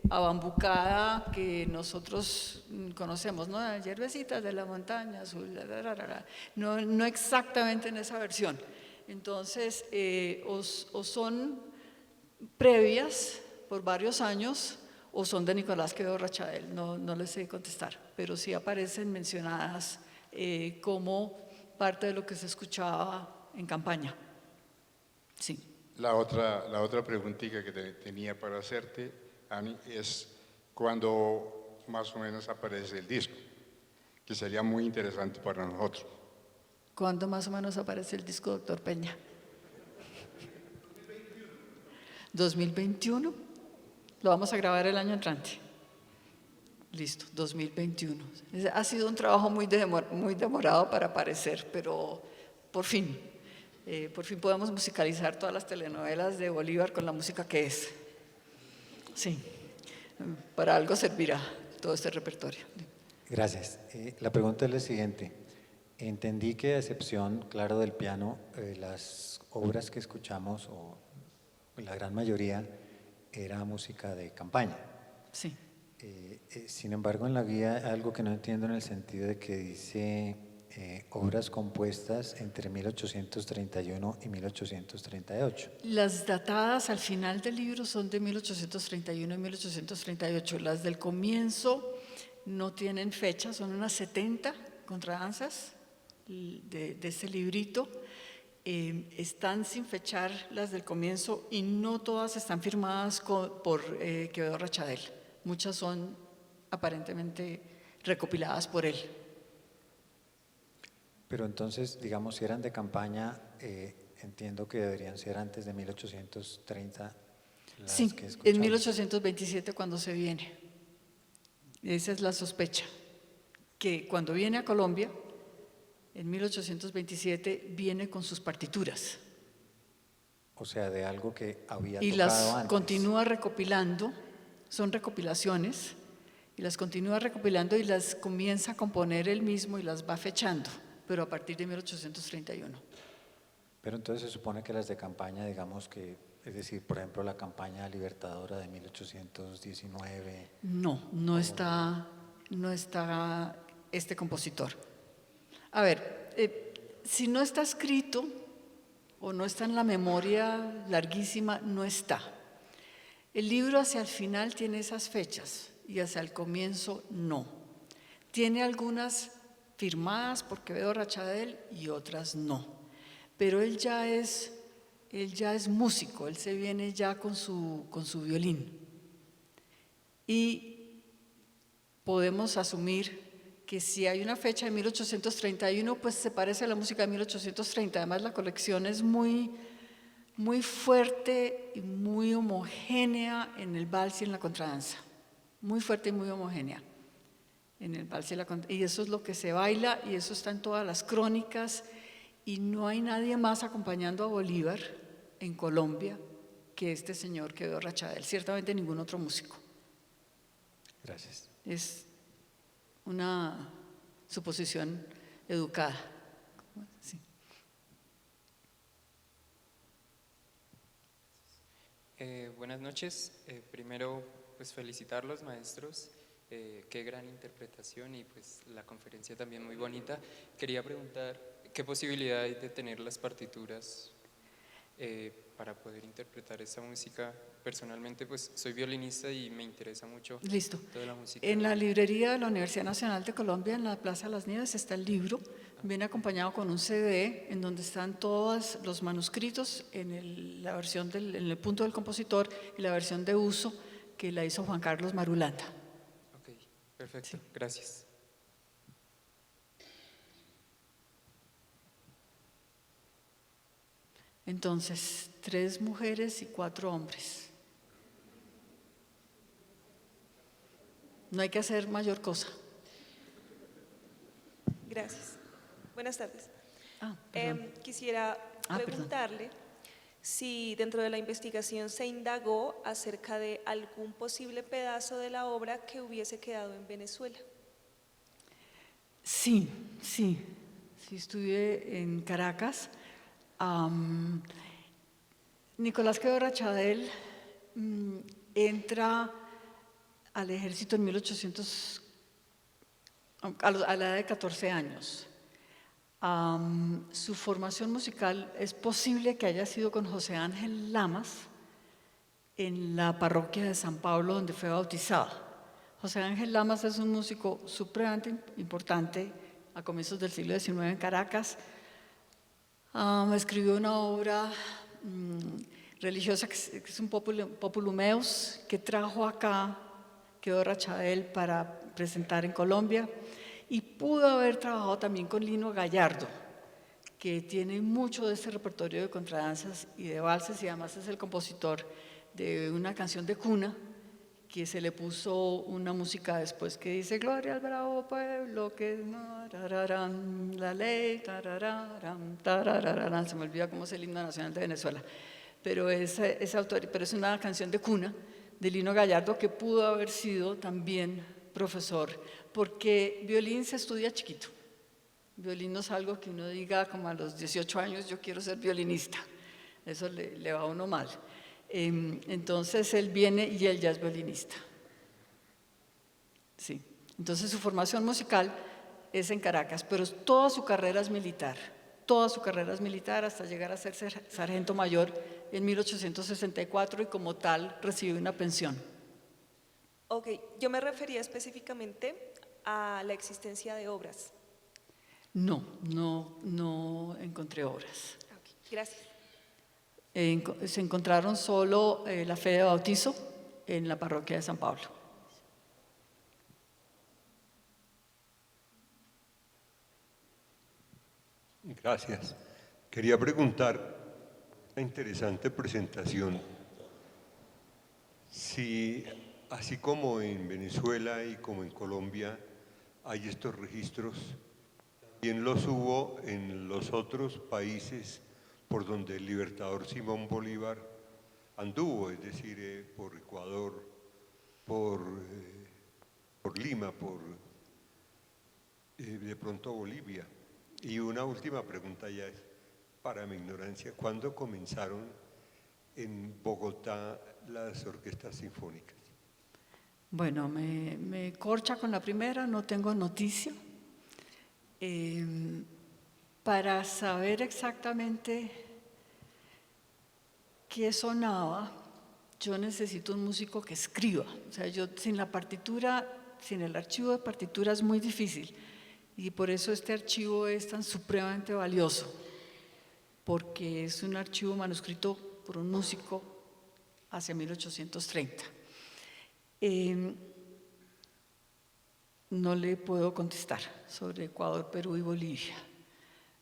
abambucada que nosotros conocemos, ¿no? Hierbecitas de la montaña azul, no exactamente en esa versión. Entonces, o son previas por varios años o son de Nicolás Quevedo Rachadel, no les sé contestar, pero sí aparecen mencionadas como parte de lo que se escuchaba en campaña. Sí. La otra preguntita que tenía para hacerte, Ani, es cuándo más o menos aparece el disco, que sería muy interesante para nosotros. ¿Cuándo más o menos aparece el disco, doctor Peña? 2021. Lo vamos a grabar el año entrante. Listo, 2021. Ha sido un trabajo muy demorado para aparecer, pero por fin podemos musicalizar todas las telenovelas de Bolívar con la música que es. Sí, para algo servirá todo este repertorio. Gracias. La pregunta es la siguiente. Entendí que a excepción, claro, del piano, las obras que escuchamos, o la gran mayoría, era música de campaña. Sí. Sin embargo, en la guía hay algo que no entiendo, en el sentido de que dice obras compuestas entre 1831 y 1838. Las datadas al final del libro son de 1831 y 1838. Las del comienzo no tienen fecha, son unas 70 contradanzas de este librito. Están sin fechar las del comienzo y no todas están firmadas por Quevedo Rachadel. Muchas son aparentemente recopiladas por él. Pero entonces, digamos, si eran de campaña, entiendo que deberían ser antes de 1830. Sí, que escuchamos. en 1827 cuando se viene. Esa es la sospecha, que cuando viene a Colombia, en 1827, viene con sus partituras. O sea, de algo que había Y tocado las antes. continúa recopilando, son recopilaciones, y las continúa recopilando y las comienza a componer él mismo y las va fechando, pero a partir de 1831. Pero entonces se supone que las de campaña, digamos que, es decir, por ejemplo, la campaña libertadora de 1819. No está este compositor. A ver, si no está escrito o no está en la memoria larguísima, no está. El libro hacia el final tiene esas fechas y hacia el comienzo no. Tiene algunas firmadas por Quevedo Rachadel y otras no. Pero él ya es músico, él se viene ya con su violín. Y podemos asumir que si hay una fecha de 1831, pues se parece a la música de 1830. Además, la colección es muy fuerte y muy homogénea en el vals y en la contradanza. Muy fuerte y muy homogénea en el vals y la contradanza. Y eso es lo que se baila y eso está en todas las crónicas. Y no hay nadie más acompañando a Bolívar en Colombia que este señor Quevedo Rachadel, ciertamente ningún otro músico. Gracias. Es una suposición educada. Sí. Buenas noches. Primero, pues felicitarlos, maestros. Qué gran interpretación y pues la conferencia también muy bonita. Quería preguntar, ¿qué posibilidad hay de tener las partituras para poder interpretar esa música? Personalmente, pues soy violinista y me interesa mucho Listo. toda la música. En la librería de la Universidad Nacional de Colombia, en la Plaza de las Nieves, está el libro. Viene acompañado con un CD en donde están todos los manuscritos en la versión en el punto del compositor y la versión de uso que la hizo Juan Carlos Marulanda. Ok, perfecto. Gracias. Entonces, 3 mujeres y 4 hombres. No hay que hacer mayor cosa. Gracias. Buenas tardes. Perdón. Quisiera Perdón. preguntarle si dentro de la investigación se indagó acerca de algún posible pedazo de la obra que hubiese quedado en Venezuela. Sí, estuve en Caracas. Nicolás Quevedo Rachadel entra al ejército en 1800, a la edad de 14 años. Su formación musical es posible que haya sido con José Ángel Lamas en la parroquia de San Pablo, donde fue bautizado. José Ángel Lamas es un músico supremamente importante a comienzos del siglo XIX en Caracas. Escribió una obra religiosa que es un populumeus que trajo acá Quevedo Rachadel para presentar en Colombia, y pudo haber trabajado también con Lino Gallardo, que tiene mucho de este repertorio de contradanzas y de valses, y además es el compositor de una canción de cuna que se le puso una música después que dice: gloria al bravo pueblo que la ley, se me olvida cómo es el himno nacional de Venezuela, pero es una canción de cuna de Lino Gallardo, que pudo haber sido también profesor, porque violín se estudia chiquito. Violín no es algo que uno diga como a los 18 años yo quiero ser violinista, eso le va a uno mal. Entonces él viene y él ya es violinista. Sí. Entonces su formación musical es en Caracas, pero toda su carrera es militar. Toda su carrera es militar hasta llegar a ser sargento mayor en 1864, y como tal recibe una pensión. Ok, yo me refería específicamente a la existencia de obras. No encontré obras. Ok, gracias. Se encontraron solo la fe de bautizo en la parroquia de San Pablo. Gracias. Quería preguntar, una interesante presentación, si así como en Venezuela y como en Colombia hay estos registros, también los hubo en los otros países por donde el libertador Simón Bolívar anduvo, es decir, por Ecuador, por Lima, de pronto Bolivia. Y una última pregunta ya es, para mi ignorancia, ¿cuándo comenzaron en Bogotá las orquestas sinfónicas? Bueno, me corcha con la primera, no tengo noticia. Para saber exactamente qué sonaba, yo necesito un músico que escriba. O sea, yo sin la partitura, sin el archivo de partitura es muy difícil. Y por eso este archivo es tan supremamente valioso, porque es un archivo manuscrito por un músico hacia 1830. No le puedo contestar sobre Ecuador, Perú y Bolivia.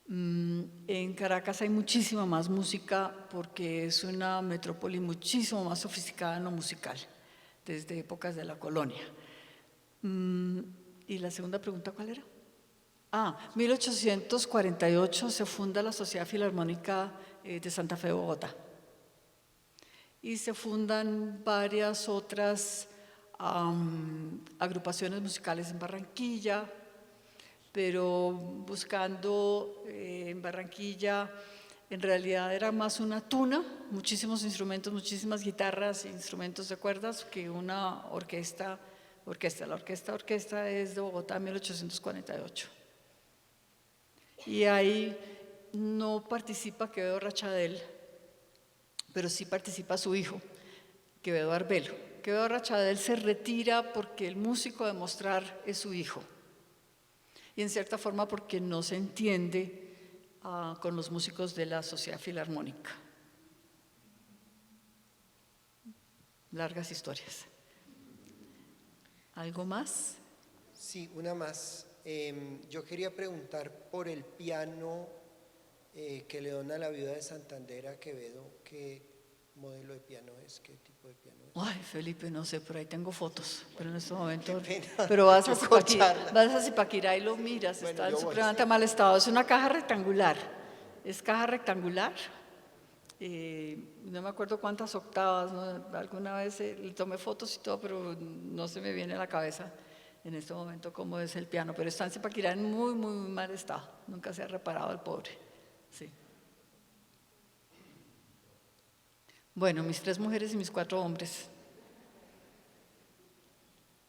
En Caracas hay muchísima más música porque es una metrópoli muchísimo más sofisticada en lo musical, desde épocas de la colonia. ¿Y la segunda pregunta cuál era? 1848 se funda la Sociedad Filarmónica de Santa Fe, Bogotá. y se fundan varias otras agrupaciones musicales en Barranquilla, pero buscando en Barranquilla, en realidad era más una tuna, muchísimos instrumentos, muchísimas guitarras, instrumentos de cuerdas, que una orquesta. La orquesta es de Bogotá, 1848. Y ahí no participa Quevedo Rachadel, pero sí participa su hijo, Quevedo Arbelo. Quevedo Rachadel se retira porque el músico de mostrar es su hijo, y en cierta forma porque no se entiende con los músicos de la Sociedad Filarmónica. Largas historias. ¿Algo más? Sí, una más. Yo quería preguntar por el piano que le dona la viuda de Santander a Quevedo. ¿Qué modelo de piano es? ¿Qué tipo de piano es? Ay, Felipe, no sé, por ahí tengo fotos, pero en este momento… Qué pena. Pero vas a Yo Zipaquirá y lo miras, Bueno, está en yo voy, supremamente sí. mal estado. Es una caja rectangular, es caja rectangular. No me acuerdo cuántas octavas, ¿no? Alguna vez le tomé fotos y todo, pero no se me viene a la cabeza en este momento cómo es el piano. Pero está en Zipaquirá en muy, muy, muy mal estado. Nunca se ha reparado el pobre. Sí. Bueno, mis 3 mujeres y mis 4 hombres.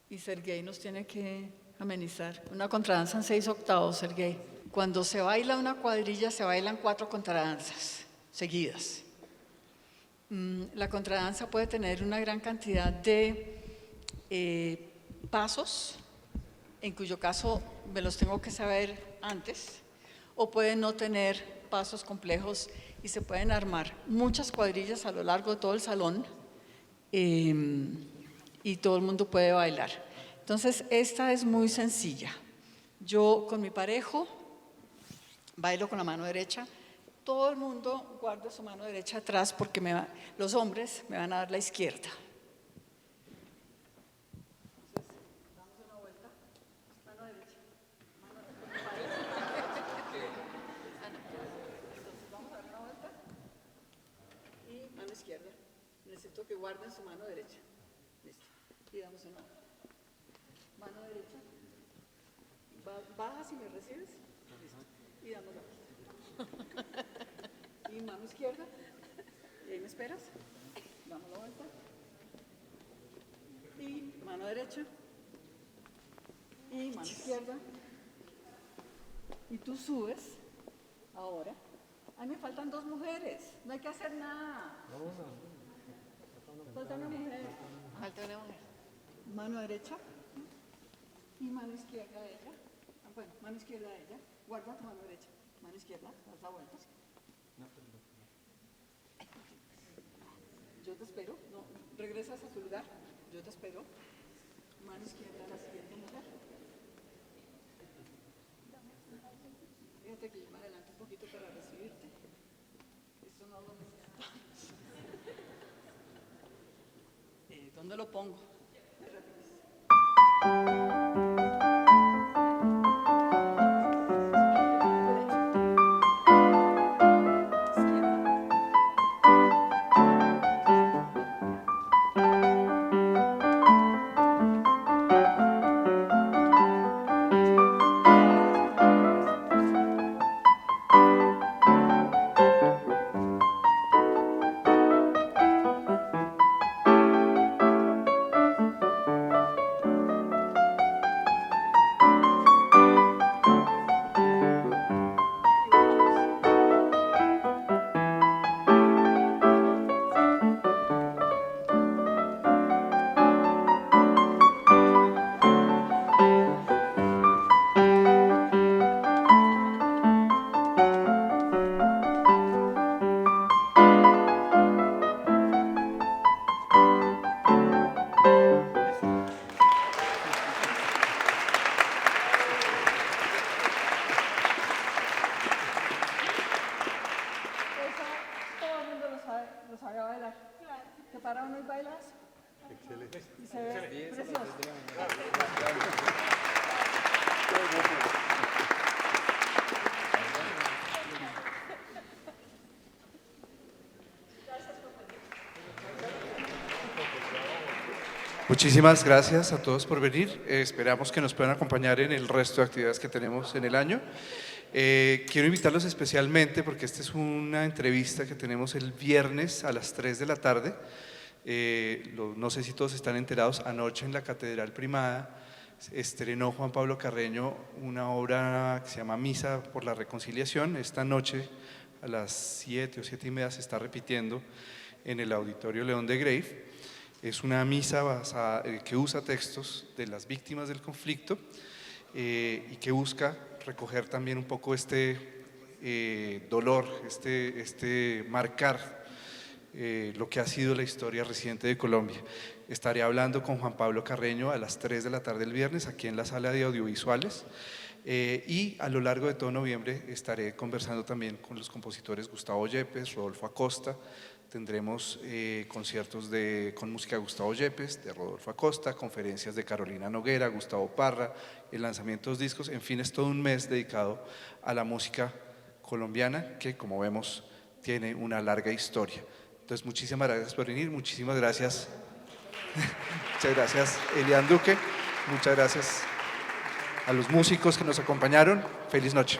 Y Serguey nos tiene que amenizar. Una contradanza en 6 octavos, Serguey. Cuando se baila una cuadrilla, se bailan 4 contradanzas seguidas. La contradanza puede tener una gran cantidad de pasos, en cuyo caso me los tengo que saber antes, o puede no tener pasos complejos y se pueden armar muchas cuadrillas a lo largo de todo el salón y todo el mundo puede bailar. Entonces, esta es muy sencilla. Yo con mi parejo bailo con la mano derecha. Todo el mundo guarda su mano derecha atrás porque los hombres me van a dar la izquierda. Entonces, damos una vuelta, mano derecha, Entonces, vamos a dar una vuelta y mano izquierda. Necesito que guarden su mano derecha. Listo. Y damos una vuelta. Mano derecha. Bajas y me recibes. Listo. Y damos la vuelta. Y mano izquierda, y ahí me esperas, damos la vuelta, y mano derecha, y mano izquierda, y tú subes, ahora, a mí me faltan 2 mujeres, no hay que hacer nada, falta una mujer, mano derecha, y mano izquierda de ella, bueno, mano izquierda de ella, guarda tu mano derecha, mano izquierda, das la vuelta. Yo te espero, no, regresas a tu lugar, yo te espero. Mano izquierda a la siguiente mujer. Fíjate que yo me adelanto un poquito para recibirte. Esto no lo necesitamos. ¿Dónde lo pongo? Me repites. Muchísimas gracias a todos por venir. Esperamos que nos puedan acompañar en el resto de actividades que tenemos en el año. Quiero invitarlos especialmente porque esta es una entrevista que tenemos el viernes a las 3 de la tarde. No sé si todos están enterados, anoche en la Catedral Primada estrenó Juan Pablo Carreño una obra que se llama Misa por la Reconciliación. Esta noche a las 7 o 7:30 se está repitiendo en el Auditorio León de Grave. Es una misa que usa textos de las víctimas del conflicto y que busca recoger también un poco este dolor, marcar lo que ha sido la historia reciente de Colombia. Estaré hablando con Juan Pablo Carreño a las 3 de la tarde el viernes aquí en la sala de audiovisuales y a lo largo de todo noviembre estaré conversando también con los compositores Gustavo Yepes, Rodolfo Acosta. Tendremos conciertos con música de Gustavo Yepes, de Rodolfo Acosta, conferencias de Carolina Noguera, Gustavo Parra, el lanzamiento de discos, en fin, es todo un mes dedicado a la música colombiana que, como vemos, tiene una larga historia. Entonces, muchísimas gracias por venir, muchísimas gracias. Muchas gracias, Elian Duque, muchas gracias a los músicos que nos acompañaron. Feliz noche.